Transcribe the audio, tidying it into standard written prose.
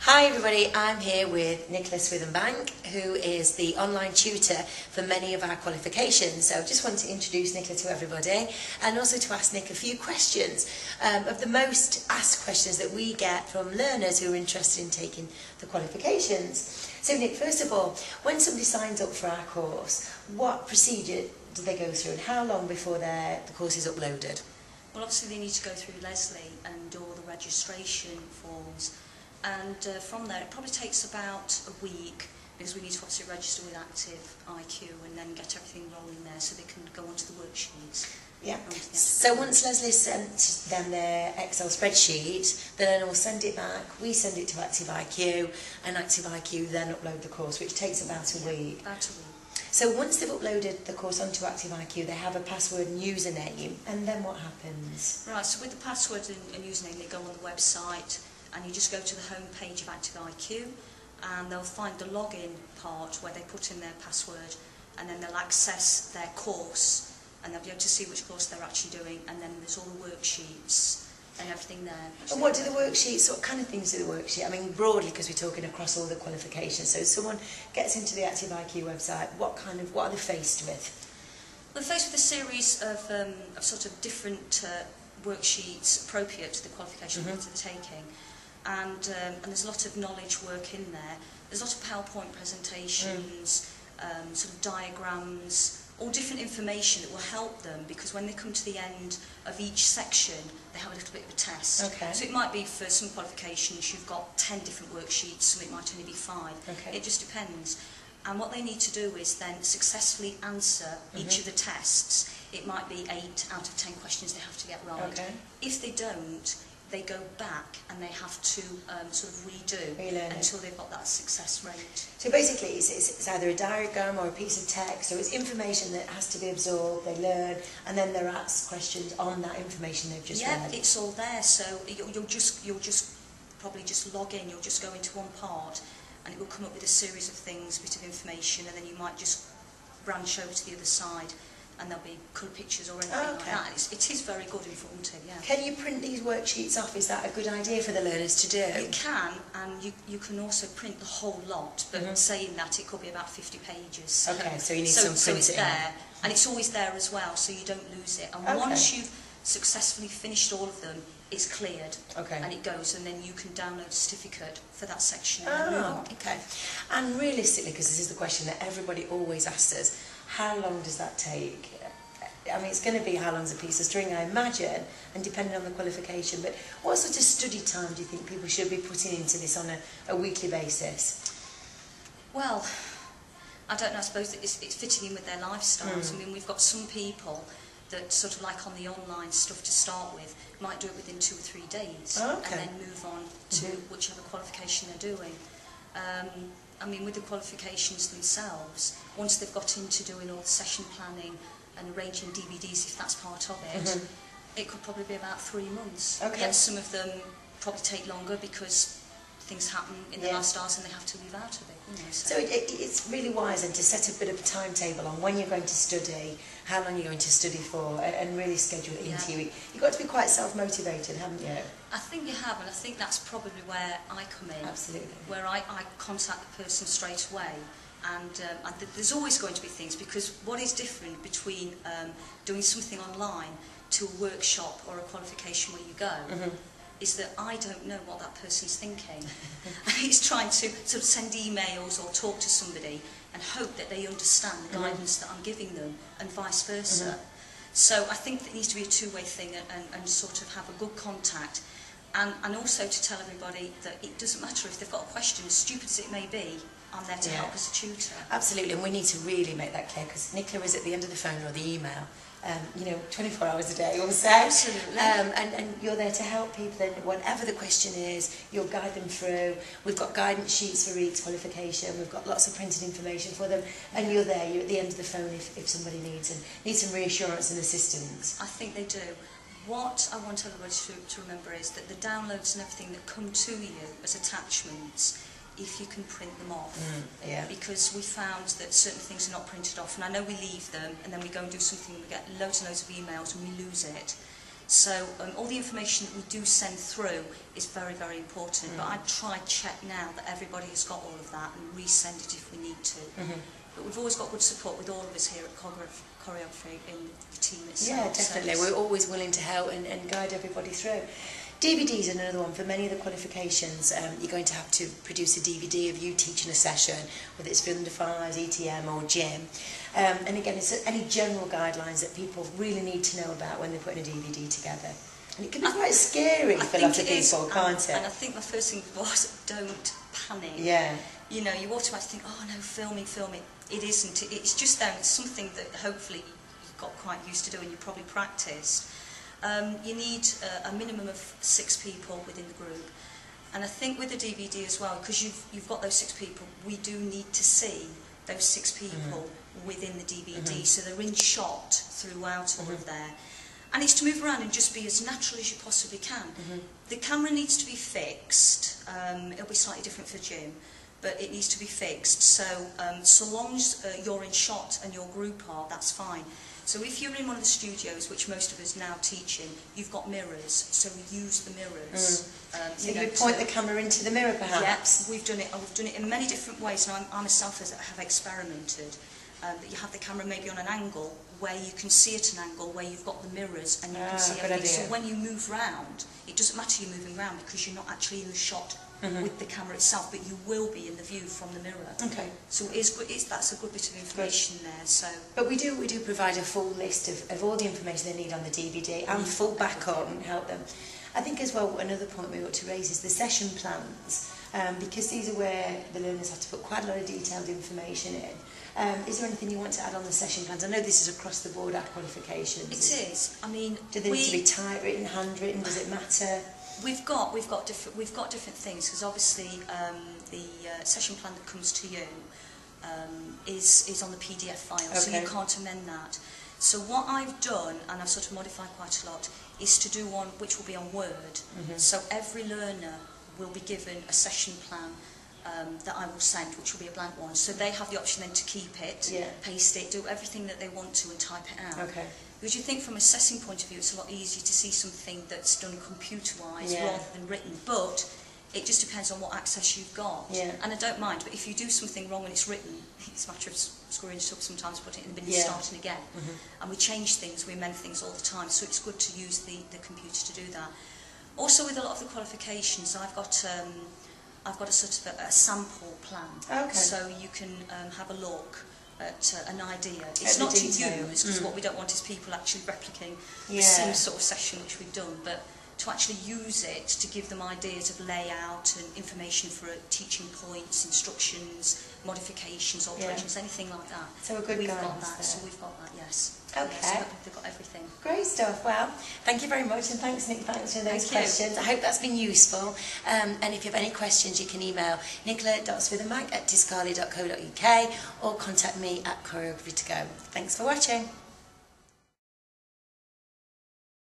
Hi everybody, I'm here with Nicola Swithenbank, who is the online tutor for many of our qualifications. So I just want to introduce Nicola to everybody and also to ask Nick a few questions of the most asked questions that we get from learners who are interested in taking the qualifications. So Nick, first of all, when somebody signs up for our course, what procedure do they go through and how long before the course is uploaded? Well, obviously they need to go through Leslie and do all the registration forms. And from there, it probably takes about a week because we need to obviously register with Active IQ and then get everything rolling there so they can go onto the worksheets. Yeah. So once Leslie sent them their Excel spreadsheet, then we'll send it back, we send it to Active IQ, and Active IQ then upload the course, which takes about a week. About a week. So once they've uploaded the course onto Active IQ, they have a password and username, and then what happens? Right, so with the password and username, they go on the website, and you just go to the home page of Active IQ and they'll find the login part where they put in their password, and then they'll access their course and they'll be able to see which course they're actually doing, and then there's all the worksheets and everything there. And what do the worksheets, what kind of things do the worksheet? I mean, broadly, because we're talking across all the qualifications. So if someone gets into the Active IQ website, what are they faced with? They're faced with a series of sort of different worksheets appropriate to the qualification that they're taking. And there's a lot of knowledge work in there. There's a lot of PowerPoint presentations, sort of diagrams, all different information that will help them, because when they come to the end of each section, they have a little bit of a test. Okay. So it might be for some qualifications you've got 10 different worksheets, some it might only be 5. Okay. It just depends. And what they need to do is then successfully answer each of the tests. It might be 8 out of 10 questions they have to get right. Okay. If they don't, they go back and they have to sort of redo until they've got that success rate. So basically it's either a diagram or a piece of text, so it's information that has to be absorbed, they learn, and then they're asked questions on that information they've just read. Yeah, it's all there, so you'll just probably just log in, you'll just go into one part and it will come up with a series of things, a bit of information, and then you might just branch over to the other side and there'll be colour pictures or anything like that. It is very good, informative, yeah. Can you print these worksheets off? Is that a good idea for the learners to do? You can, and you can also print the whole lot, but saying that, it could be about 50 pages. Okay, so you need some printing. So it's there, and it's always there as well, so you don't lose it. And once you've successfully finished all of them, it's cleared, and it goes, and then you can download a certificate for that section and move on. Okay. And realistically, because this is the question that everybody always asks us, how long does that take? I mean, it's going to be how long's a piece of string, I imagine, and depending on the qualification, but what sort of study time do you think people should be putting into this on a weekly basis? Well, I don't know, I suppose it's fitting in with their lifestyles. I mean, we've got some people that sort of like on the online stuff to start with, might do it within 2 or 3 days, and then move on to whichever qualification they're doing. I mean, with the qualifications themselves, once they've got into doing all the session planning and arranging DVDs, if that's part of it, it could probably be about 3 months. Yet some of them probably take longer because things happen in the lifestyles and they have to move out of it. You know, so it's really wise then to set a bit of a timetable on when you're going to study, how long you're going to study for, and really schedule it into your week. You've got to be quite self-motivated, haven't you? I think you have, and I think that's probably where I come in. Absolutely. Where I contact the person straight away. And there's always going to be things, because what is different between doing something online to a workshop or a qualification where you go is that I don't know what that person's thinking. And he's trying to sort of send emails or talk to somebody and hope that they understand the guidance that I'm giving them, and vice versa. So I think that it needs to be a two-way thing, and sort of have a good contact. And also to tell everybody that it doesn't matter if they've got a question, as stupid as it may be, I'm there to help as a tutor. Absolutely, and we need to really make that clear, because Nicola is at the end of the phone or the email, 24 hours a day or so. Absolutely. And you're there to help people, and whatever the question is, you'll guide them through. We've got guidance sheets for each qualification, we've got lots of printed information for them, and you're there, you're at the end of the phone if somebody needs some reassurance and assistance. I think they do. What I want everybody to remember is that the downloads and everything that come to you as attachments, if you can print them off, because we found that certain things are not printed off, and I know we leave them and then we go and do something and we get loads and loads of emails and we lose it. So all the information that we do send through is very, very important. But I try check now that everybody has got all of that and resend it if we need to. But we've always got good support with all of us here at Choreography in the team itself. Yeah, definitely. So we're always willing to help and guide everybody through. DVDs are another one. For many of the qualifications, you're going to have to produce a DVD of you teaching a session, whether it's for under 5s, ETM or gym. And again, it's any general guidelines that people really need to know about when they're putting a DVD together. And it can be quite scary for a lot of people, can't it? And I think my first thing was, don't panic. Yeah. You know, you automatically think, oh no, film it. It isn't. It's just there. It's something that hopefully you've got quite used to doing. You probably practiced. You need a minimum of 6 people within the group, and I think with the DVD as well, because you've got those 6 people, we do need to see those 6 people within the DVD, so they're in shot throughout all of there, and it's to move around and just be as natural as you possibly can. The camera needs to be fixed. It'll be slightly different for gym, but it needs to be fixed. So long as you're in shot and your group are, that's fine. So if you're in one of the studios, which most of us now teach in, you've got mirrors, so we use the mirrors. So you point the camera into the mirror, perhaps? Yes, we've done it in many different ways, and I myself have experimented. That you have the camera maybe on an angle where you can see at an angle where you've got the mirrors and you can see everything. So when you move round, it doesn't matter you moving round because you're not actually in the shot with the camera itself, but you will be in the view from the mirror. Okay. So that's a good bit of information there. So. But we do provide a full list of all the information they need on the DVD and full backup and help them. I think as well another point we ought to raise is the session plans, because these are where the learners have to put quite a lot of detailed information in. Is there anything you want to add on the session plans? I know this is across the board at Qualifications. It is. I mean, do they need to be typewritten, handwritten? Does it matter? We've got different things, because obviously the session plan that comes to you is on the PDF file, so you can't amend that. So what I've done, and I've sort of modified quite a lot, is to do one which will be on Word. So every learner will be given a session plan that I will send, which will be a blank one. So they have the option then to keep it, paste it, do everything that they want to and type it out. Because you think from an assessing point of view, it's a lot easier to see something that's done computer-wise rather than written. But it just depends on what access you've got. And I don't mind, but if you do something wrong and it's written, it's a matter of screwing it up sometimes, putting it in the bin and starting again. And we change things, we amend things all the time, so it's good to use the computer to do that. Also with a lot of the qualifications, I've got a sort of a sample plan, so you can have a look at an idea. It's not to use, because what we don't want is people actually replicating the same sort of session which we've done, but to actually use it to give them ideas of layout and information for teaching points, instructions, modifications, alterations, anything like that. So a good we've guidance got that. there. So we've got that, yes. Okay. So they've got everything. Great stuff. Well, thank you very much, and thanks Nick for answering those questions. I hope that's been useful. And if you have any questions, you can email nicola.swithenbank@tiscali.co.uk or contact me at Choreography to Go. Thanks for watching.